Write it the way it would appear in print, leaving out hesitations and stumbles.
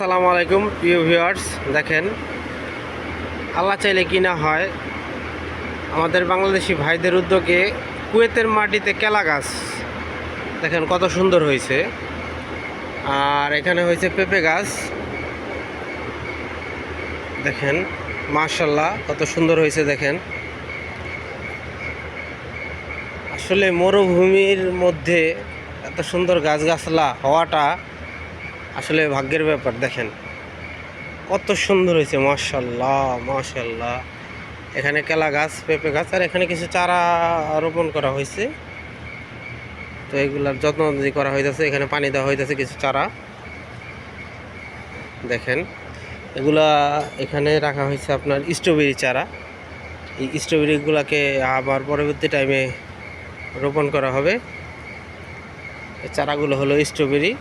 আসসালামু আলাইকুম প্রিয় ভিউয়ার্স। দেখেন, আল্লাহ চাইলে কি না হয়, আমাদের বাংলাদেশি ভাইদের উদ্যোগে কুয়েতের মাটিতে কেলা গাছ দেখেন কত সুন্দর হয়েছে। আর এখানে হয়েছে পেঁপে গাছ, দেখেন মাশাআল্লাহ কত সুন্দর হয়েছে। দেখেন, আসলে মরুভূমির মধ্যে এত সুন্দর গাছগাছলা হওয়াটা আসলে ভাগ্যের ব্যাপার। দেখেন কত সুন্দর হয়েছে, মাশাআল্লাহ মাশাআল্লাহ। এখানে কেলা গাছ, পেঁপে গাছ, আর এখানে কিছু চারা রোপণ করা হয়েছে। তো এগুলার যত্ন করা হইতেছে, এখানে পানি দেওয়া হইতেছে কিছু চারা। দেখেন এগুলা এখানে রাখা হয়েছে আপনার স্ট্রবেরি চারা। এই স্ট্রবেরিগুলোকে আবার পরবর্তী টাইমে রোপণ করা হবে। এই চারাগুলো হলো স্ট্রবেরি।